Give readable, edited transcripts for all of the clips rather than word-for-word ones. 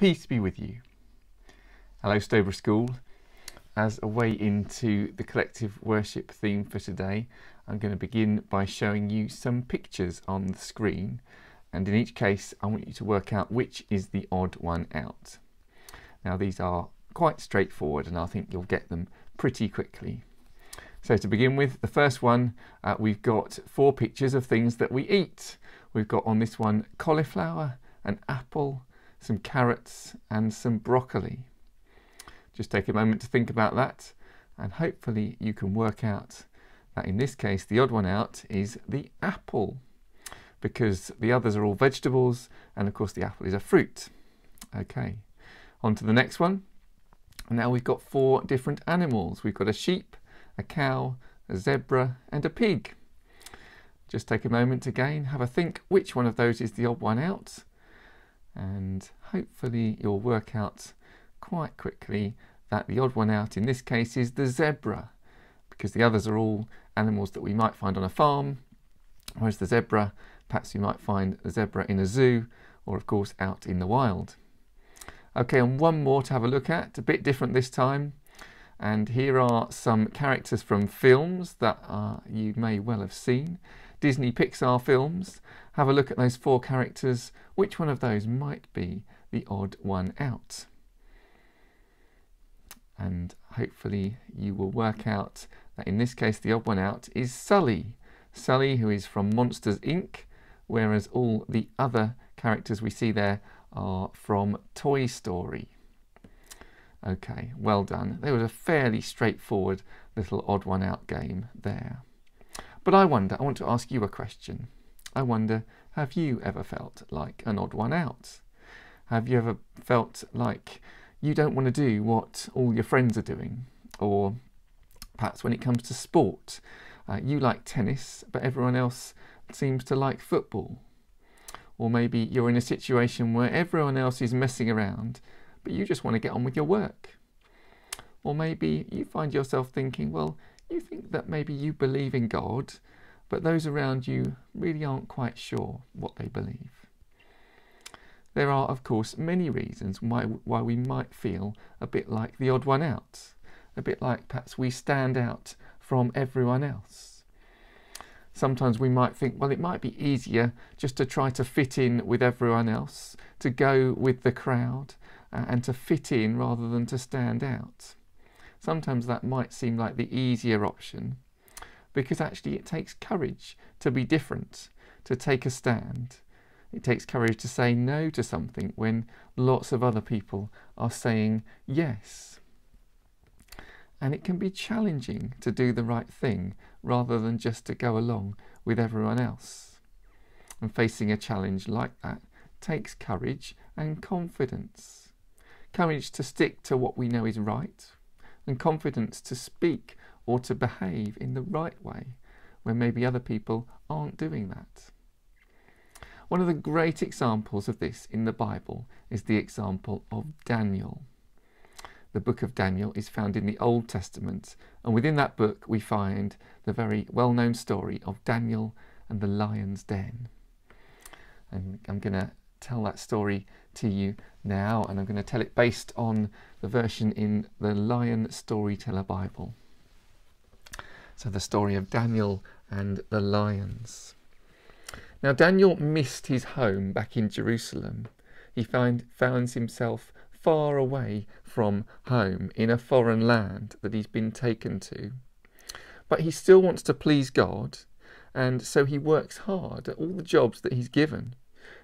Peace be with you. Hello Stowborough School. As a way into the collective worship theme for today, I'm going to begin by showing you some pictures on the screen, and in each case I want you to work out which is the odd one out. Now these are quite straightforward and I think you'll get them pretty quickly. So to begin with, the first one, we've got 4 pictures of things that we eat. We've got on this one cauliflower, an apple, some carrots and some broccoli. Just take a moment to think about that, and hopefully you can work out that in this case the odd one out is the apple, because the others are all vegetables and of course the apple is a fruit. Okay, on to the next one. Now we've got 4 different animals. We've got a sheep, a cow, a zebra and a pig. Just take a moment again, have a think which one of those is the odd one out, and hopefully you'll work out quite quickly that the odd one out in this case is the zebra, because the others are all animals that we might find on a farm, whereas the zebra, perhaps you might find a zebra in a zoo or of course out in the wild. Okay, and one more to have a look at, a bit different this time, and here are some characters from films that you may well have seen. Disney Pixar films. Have a look at those 4 characters. Which one of those might be the odd one out? And hopefully you will work out that in this case the odd one out is Sully. Sully, who is from Monsters Inc., whereas all the other characters we see there are from Toy Story. Okay, well done. There was a fairly straightforward little odd one out game there. But I want to ask you a question. I wonder, have you ever felt like an odd one out? Have you ever felt like you don't want to do what all your friends are doing? Or perhaps when it comes to sport, you like tennis, but everyone else seems to like football. Or maybe you're in a situation where everyone else is messing around, but you just want to get on with your work. Or maybe you find yourself thinking, well, you think that maybe you believe in God, but those around you really aren't quite sure what they believe. There are, of course, many reasons why we might feel a bit like the odd one out, a bit like perhaps we stand out from everyone else. Sometimes we might think, well, it might be easier just to try to fit in with everyone else, to go with the crowd, and to fit in rather than to stand out. Sometimes that might seem like the easier option, because actually it takes courage to be different, to take a stand. It takes courage to say no to something when lots of other people are saying yes. And it can be challenging to do the right thing rather than just to go along with everyone else. And facing a challenge like that takes courage and confidence. Courage to stick to what we know is right, and confidence to speak or to behave in the right way when maybe other people aren't doing that. One of the great examples of this in the Bible is the example of Daniel. The book of Daniel is found in the Old Testament, and within that book we find the very well-known story of Daniel and the lion's den. And I'm going to tell that story to you now, and I'm going to tell it based on the version in the Lion Storyteller Bible. So the story of Daniel and the lions. Now Daniel missed his home back in Jerusalem. He found himself far away from home in a foreign land that he's been taken to. But he still wants to please God, and so he works hard at all the jobs that he's given.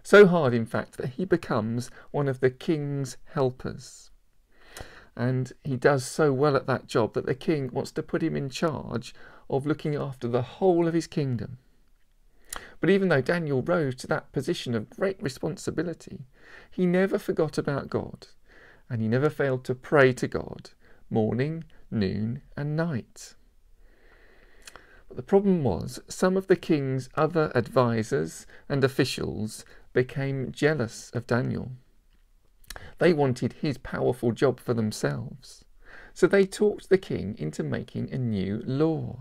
So hard, in fact, that he becomes one of the king's helpers. And he does so well at that job that the king wants to put him in charge of looking after the whole of his kingdom. But even though Daniel rose to that position of great responsibility, he never forgot about God, and he never failed to pray to God morning, noon and night. But the problem was, some of the king's other advisors and officials became jealous of Daniel. They wanted his powerful job for themselves. So they talked the king into making a new law.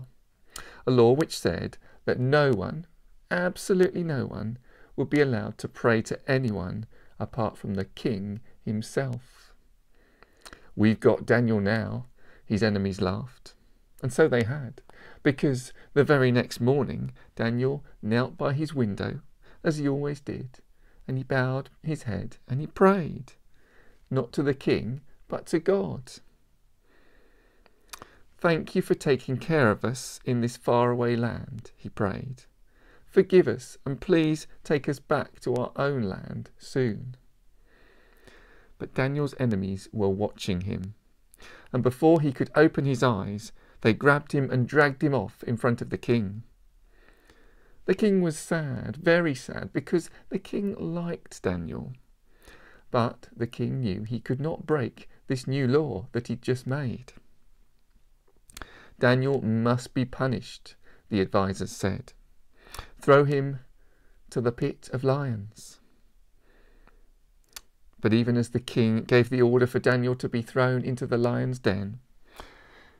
A law which said that no one, absolutely no one, would be allowed to pray to anyone apart from the king himself. "We've got Daniel now," his enemies laughed. And so they had, because the very next morning Daniel knelt by his window, as he always did, and he bowed his head and he prayed, not to the king, but to God. "Thank you for taking care of us in this faraway land," he prayed. "Forgive us and please take us back to our own land soon." But Daniel's enemies were watching him, and before he could open his eyes, they grabbed him and dragged him off in front of the king. The king was sad, very sad, because the king liked Daniel. But the king knew he could not break this new law that he'd just made. "Daniel must be punished," the advisors said. "Throw him to the pit of lions." But even as the king gave the order for Daniel to be thrown into the lion's den,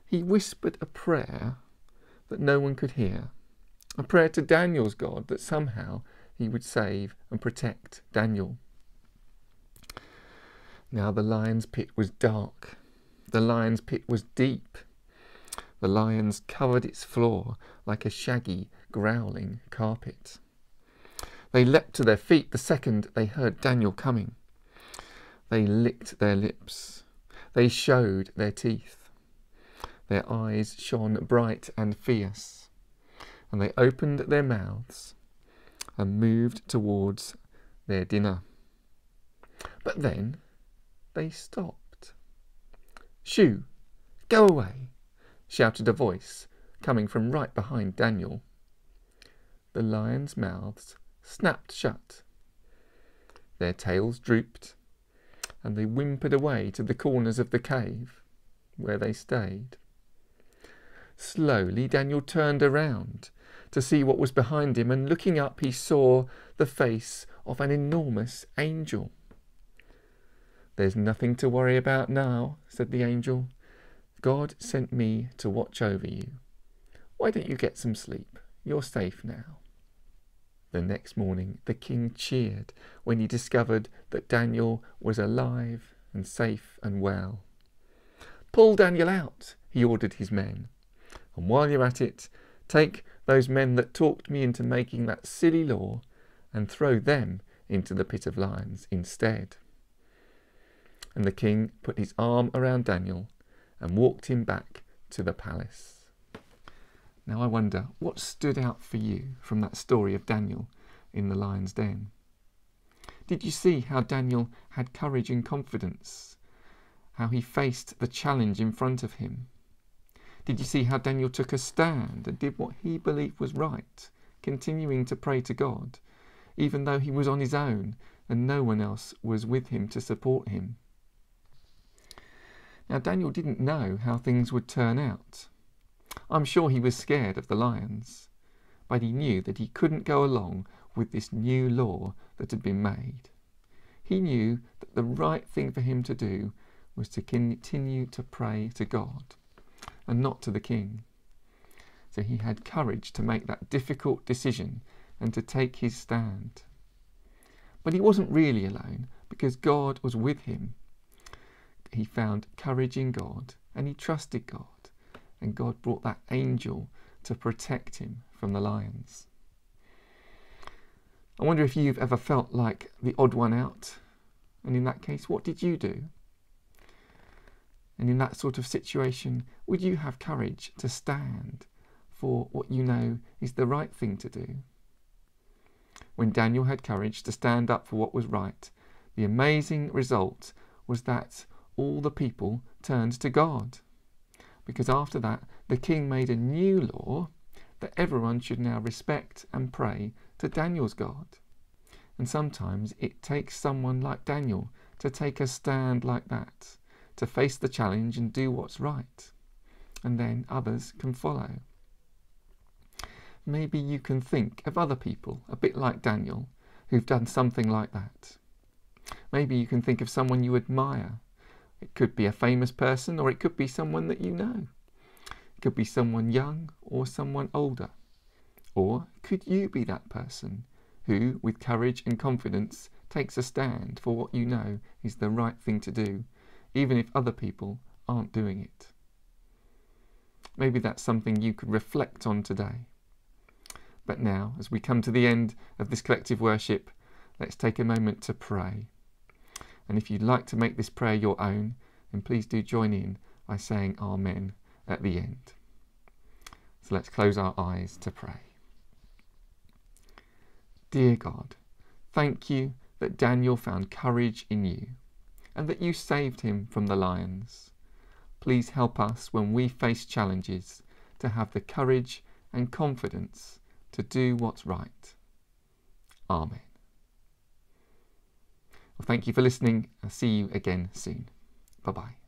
he whispered a prayer that no one could hear, a prayer to Daniel's God that somehow he would save and protect Daniel. Now the lion's pit was dark. The lion's pit was deep. The lions covered its floor like a shaggy, growling carpet. They leapt to their feet the second they heard Daniel coming. They licked their lips. They showed their teeth. Their eyes shone bright and fierce, and they opened their mouths and moved towards their dinner. But then they stopped. "Shoo! Go away!" shouted a voice coming from right behind Daniel. The lions' mouths snapped shut. Their tails drooped, and they whimpered away to the corners of the cave, where they stayed. Slowly Daniel turned around to see what was behind him, and looking up he saw the face of an enormous angel. "There's nothing to worry about now," said the angel. "God sent me to watch over you. Why don't you get some sleep? You're safe now." The next morning the king cheered when he discovered that Daniel was alive and safe and well. "Pull Daniel out," he ordered his men. "And while you're at it, take those men that talked me into making that silly law and throw them into the pit of lions instead." And the king put his arm around Daniel and walked him back to the palace. Now I wonder, what stood out for you from that story of Daniel in the lion's den? Did you see how Daniel had courage and confidence? How he faced the challenge in front of him? Did you see how Daniel took a stand and did what he believed was right, continuing to pray to God, even though he was on his own and no one else was with him to support him? Now Daniel didn't know how things would turn out. I'm sure he was scared of the lions, but he knew that he couldn't go along with this new law that had been made. He knew that the right thing for him to do was to continue to pray to God and not to the king. So he had courage to make that difficult decision and to take his stand. But he wasn't really alone, because God was with him. He found courage in God and he trusted God, and God brought that angel to protect him from the lions. I wonder if you've ever felt like the odd one out, and in that case, what did you do? And in that sort of situation, would you have courage to stand for what you know is the right thing to do? When Daniel had courage to stand up for what was right, the amazing result was that all the people turned to God. Because after that, the king made a new law that everyone should now respect and pray to Daniel's God. And sometimes it takes someone like Daniel to take a stand like that, to face the challenge and do what's right. And then others can follow. Maybe you can think of other people, a bit like Daniel, who've done something like that. Maybe you can think of someone you admire. It could be a famous person, or it could be someone that you know. It could be someone young or someone older. Or could you be that person who, with courage and confidence, takes a stand for what you know is the right thing to do, even if other people aren't doing it. Maybe that's something you could reflect on today. But now, as we come to the end of this collective worship, let's take a moment to pray. And if you'd like to make this prayer your own, then please do join in by saying Amen at the end. So let's close our eyes to pray. Dear God, thank you that Daniel found courage in you and that you saved him from the lions. Please help us when we face challenges to have the courage and confidence to do what's right. Amen. Well, thank you for listening. I'll see you again soon. Bye-bye.